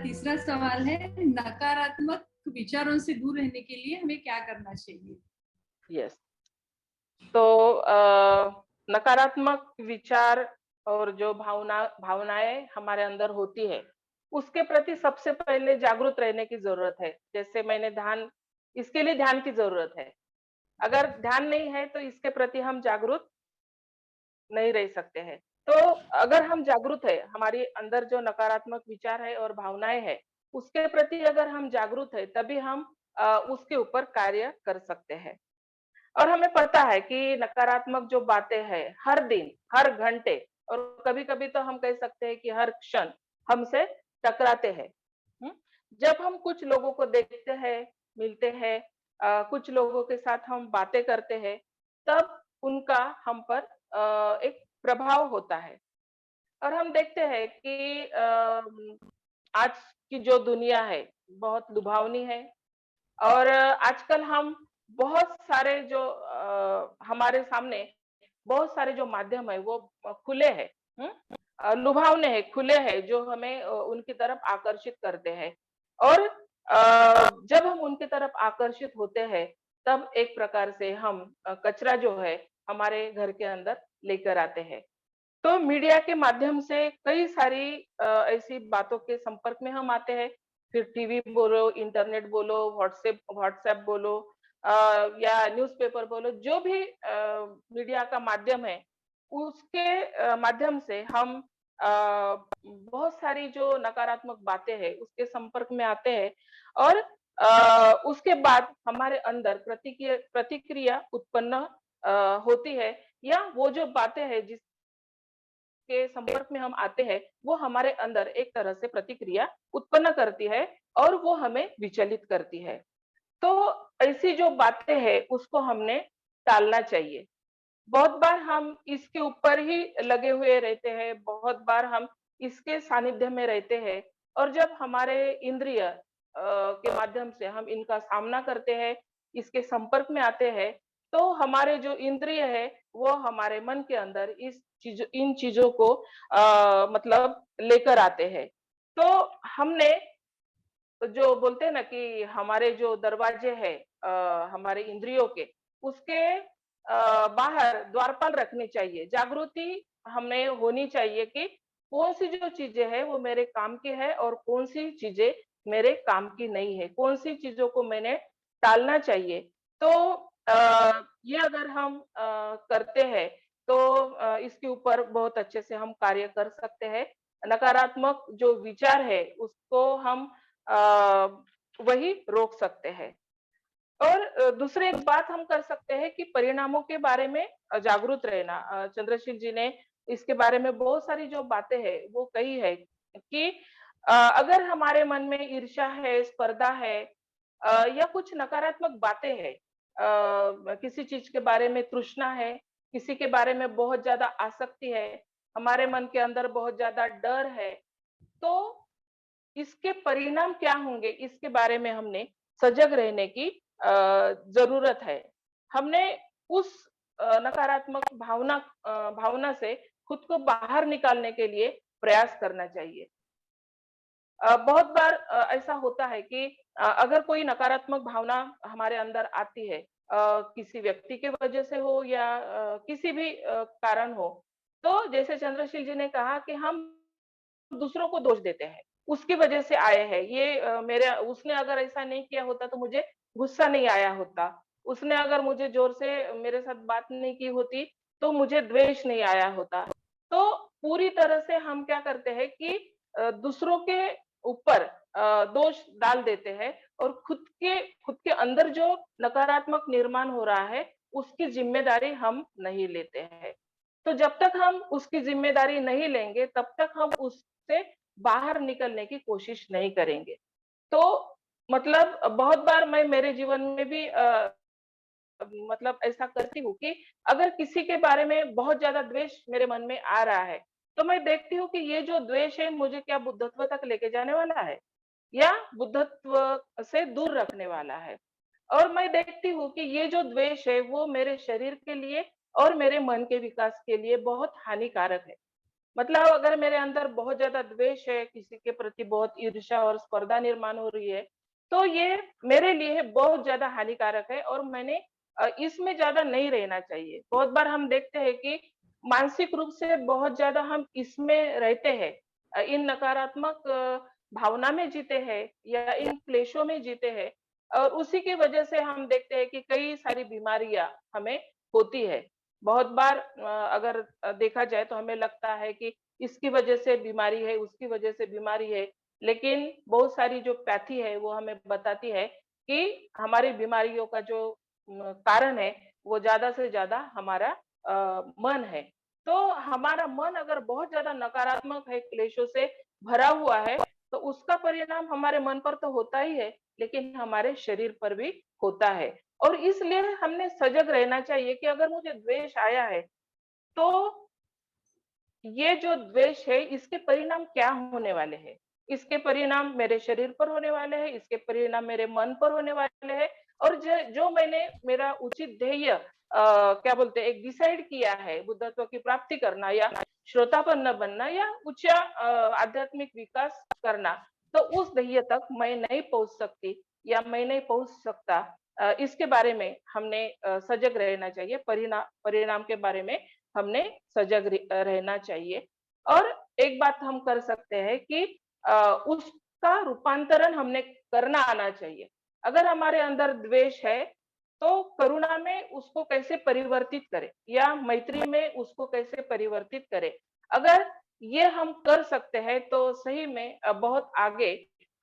तीसरा सवाल है, नकारात्मक विचारों से दूर रहने के लिए हमें क्या करना चाहिए? यस। तो नकारात्मक विचार और जो भावनाएं हमारे अंदर होती है, उसके प्रति सबसे पहले जागरूक रहने की जरूरत है। जैसे मैंने इसके लिए ध्यान की जरूरत है। अगर ध्यान नहीं है तो इसके प्रति हम जागरूक नहीं रह सकते हैं। तो अगर हम जागरूक है, हमारे अंदर जो नकारात्मक विचार है और भावनाएं है, उसके प्रति अगर हम जागरूक है, तभी हम उसके ऊपर कार्य कर सकते हैं। और हमें पता है कि नकारात्मक जो बातें हैं, हर दिन, हर घंटे और कभी-कभी तो हम कह सकते हैं कि हर क्षण हमसे टकराते हैं। हुँ? जब हम कुछ लोगों को देखते हैं, मिलते हैं, कुछ लोगों के साथ हम बातें करते हैं, तब उनका हम पर एक प्रभाव होता है। और हम देखते हैं कि आज की जो दुनिया है, बहुत लुभावनी है। और आजकल हम बहुत सारे जो हमारे सामने बहुत सारे जो माध्यम है वो खुले हैं, लुभावने हैं, खुले हैं, जो हमें उनकी तरफ आकर्षित करते हैं। और जब हम उनकी तरफ आकर्षित होते हैं, तब एक प्रकार से हम कचरा जो है हमारे घर के अंदर लेकर आते हैं। तो मीडिया के माध्यम से कई सारी ऐसी बातों के संपर्क में हम आते हैं। फिर टीवी बोलो, इंटरनेट बोलो, व्हाट्सएप बोलो, या न्यूज़पेपर बोलो, जो भी मीडिया का माध्यम है, उसके माध्यम से हम बहुत सारी जो नकारात्मक बातें हैं, उसके संपर्क में आते हैं। और उसके बाद हमारे अंदर प्रतिक्रिया उत्पन्न होती है, या वो जो बातें हैं जिस के संपर्क में हम आते हैं, वो हमारे अंदर एक तरह से प्रतिक्रिया उत्पन्न करती है और वो हमें विचलित करती है। तो ऐसी जो बातें हैं, उसको हमने टालना चाहिए। बहुत बार हम इसके ऊपर ही लगे हुए रहते हैं, बहुत बार हम इसके सानिध्य में रहते हैं, और जब हमारे इंद्रिय के माध्यम से हम इनका सामना करते हैं, इसके संपर्क में आते हैं, तो हमारे जो इंद्रिय है, वो हमारे मन के अंदर इन चीज़ों को मतलब लेकर आते हैं। तो हमने जो बोलते हैं ना कि हमारे जो दरवाजे हैं हमारे इंद्रियों के, उसके बाहर द्वारपाल रखने चाहिए। जागृति हमें होनी चाहिए कि कौन-सी जो चीज़ें हैं वो मेरे काम की है और कौन-सी चीज़ें मेरे काम की नहीं है, कौन-सी चीज़ों को मैंने टालना चाहिए। तो ये अगर हम करते हैं तो इसके ऊपर बहुत अच्छे से हम कार्य कर सकते हैं। नकारात्मक जो विचार है उसको हम अ, वही रोक सकते हैं। और दूसरी एक बात हम कर सकते हैं कि परिणामों के बारे में जागरूक रहना। चंद्रशील जी ने इसके बारे में बहुत सारी जो बातें हैं वो कही है कि अगर हमारे मन में ईर्ष्या है, स्पर्धा है, या कुछ नकारात्मक बातें हैं, किसी चीज के बारे में तृष्णा है, किसी के बारे में बहुत ज्यादा आसक्ति है, हमारे मन के अंदर बहुत ज्यादा डर है, तो इसके परिणाम क्या होंगे, इसके बारे में हमने सजग रहने की जरूरत है। हमने उस नकारात्मक भावना से खुद को बाहर निकालने के लिए प्रयास करना चाहिए। बहुत बार ऐसा होता है कि अगर कोई नकारात्मक भावना हमारे अंदर आती है, किसी व्यक्ति के वजह से हो या किसी भी कारण हो, तो जैसे चंद्रशील जी ने कहा कि हम दूसरों को दोष देते हैं, उसकी वजह से आए हैं। ये मेरे उसने अगर ऐसा नहीं किया होता तो मुझे गुस्सा नहीं आया होता। उसने अगर मुझे ज़ोर से मेरे साथ बात नहीं की होती, तो मुझे द्वेष नहीं आया होता। तो पूरी तरह से हम क्या करते हैं कि दूसरों के ऊपर दोष डाल देते हैं, और खुद के अंदर जो नकारात्मक निर्माण हो रहा है, उसकी ज़िम्मेदारी हम नहीं लेते हैं। तो जब तक हम उसकी ज़िम्मेदारी नहीं लेंगे, तब तक हम उससे बाहर निकलने की कोशिश नहीं करेंगे। तो मतलब बहुत बार मैं मेरे जीवन में भी मतलब ऐसा करती हूँ कि अगर किसी के बारे में बहुत ज़्यादा द्वेष मेरे मन में आ रहा है, तो मैं देखती हूँ कि ये जो द्वेष है मुझे क्या बुद्धत्व तक लेके जाने वाला है, या बुद्धत्व से दूर रखने वाला है। और मैं देखती हूँ कि ये जो द्वेष है वो मेरे शरीर के लिए और मेरे मन के विकास के लिए बहुत हानिकारक है। मतलब अगर मेरे अंदर बहुत ज्यादा द्वेष है, किसी के प्रति बहुत ईर्ष्या और स्पर्धा निर्माण हो रही है, तो ये मेरे लिए बहुत ज्यादा हानिकारक है और मैंने इसमें ज्यादा नहीं रहना चाहिए। बहुत बार हम देखते हैं कि मानसिक रूप से बहुत ज्यादा हम इसमें रहते हैं, इन नकारात्मक भावना में जीते हैं या इन क्लेशों में जीते हैं, और उसी की वजह से हम देखते हैं कि कई सारी बीमारियां हमें होती है। बहुत बार अगर देखा जाए तो हमें लगता है कि इसकी वजह से बीमारी है, उसकी वजह से बीमारी है, लेकिन बहुत सारी जो पैथी है वो हमें बताती है कि हमारी बीमारियों का जो कारण है वो ज्यादा से ज्यादा हमारा मन है। तो हमारा मन अगर बहुत ज्यादा नकारात्मक है, क्लेशों से भरा हुआ है, तो उसका परिणाम हमारे मन पर तो होता ही है, लेकिन हमारे शरीर पर भी होता है। और इसलिए हमने सजग रहना चाहिए कि अगर मुझे द्वेष आया है, तो ये जो द्वेष है इसके परिणाम क्या होने वाले हैं? इसके परिणाम मेरे शरीर पर होने वाले हैं, इसके परिणाम मेरे मन पर होने वाले हैं, और जो मैंने मेरा उचित ध्येय क्या बोलते हैं, एक डिसाइड किया है, बुद्धत्व की प्राप्ति करना या श्रोतापन्न बनना या उच्च आध्यात्मिक विकास करना, तो उस ध्येय तक मैं नहीं पहुंच सकती या मैं नहीं पहुंच सकता। इसके बारे में हमने सजग रहना चाहिए, परिणाम के बारे में हमने सजग रहना चाहिए। और एक बात हम कर सकते हैं कि उसका रूपांतरण हमने करना आना चाहिए। अगर हमारे अंदर द्वेष है, तो करुणा में उसको कैसे परिवर्तित करें या मैत्री में उसको कैसे परिवर्तित करें। अगर ये हम कर सकते हैं तो सही में बहुत आगे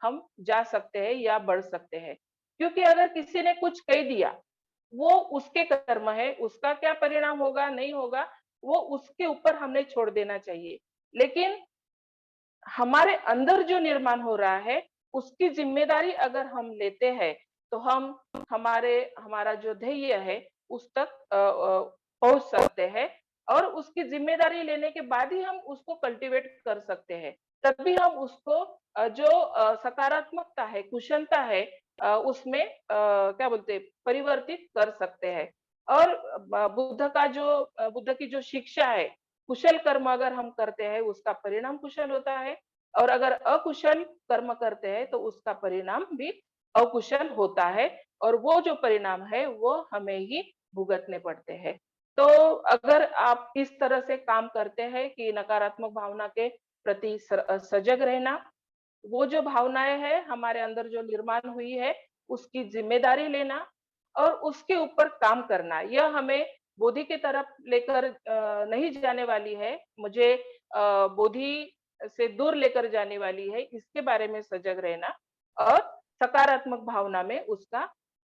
हम जा सकते हैं या बढ़ सकते हैं। क्योंकि अगर किसी ने कुछ कह दिया, वो उसके कर्म है, उसका क्या परिणाम होगा नहीं होगा वो उसके ऊपर हमने छोड़ देना चाहिए। लेकिन हमारे अंदर जो निर्माण हो रहा है, उसकी जिम्मेदारी अगर हम लेते हैं, तो हम हमारा जो ध्येय है, उस तक पहुंच सकते हैं। और उसकी जिम्मेदारी लेने के बाद ही हम उसको कल्टीवेट कर सकते हैं। तभी हम उसको जो सकारात्मकता है, कुशलता है, उसमें क्या बोलते हैं, परिवर्तित कर सकते हैं। और बुद्ध की जो शिक्षा है, कुशल कर्म अगर हम करते हैं उसका परिणाम कुशल होता है, और अगर अकुशल कर्म करते हैं तो उसका परिणाम भी अकुशल होता है, और वो जो परिणाम है वो हमें ही भुगतने पड़ते हैं। तो अगर आप इस तरह से काम करते हैं कि नकारात्मक भावना के प्रति सजग रहना, वो जो भावनाएं हैं हमारे अंदर जो निर्माण हुई है उसकी जिम्मेदारी लेना और उसके ऊपर काम करना, यह हमें बोधि की तरफ लेकर नहीं जाने वाली है, मुझे बोधि से दूर लेकर जाने वाली है, इसके बारे में सजग रहना और सकारात्मक भावना में उसका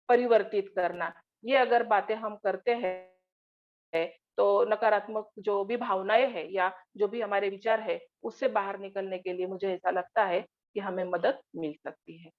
परिवर्तित करना। ये अगर बातें हम करते हैं तो नकारात्मक जो भी भावनाएं हैं या जो भी हमारे विचार है उससे बाहर निकलने के लिए मुझे ऐसा लगता है कि हमें मदद मिल सकती है।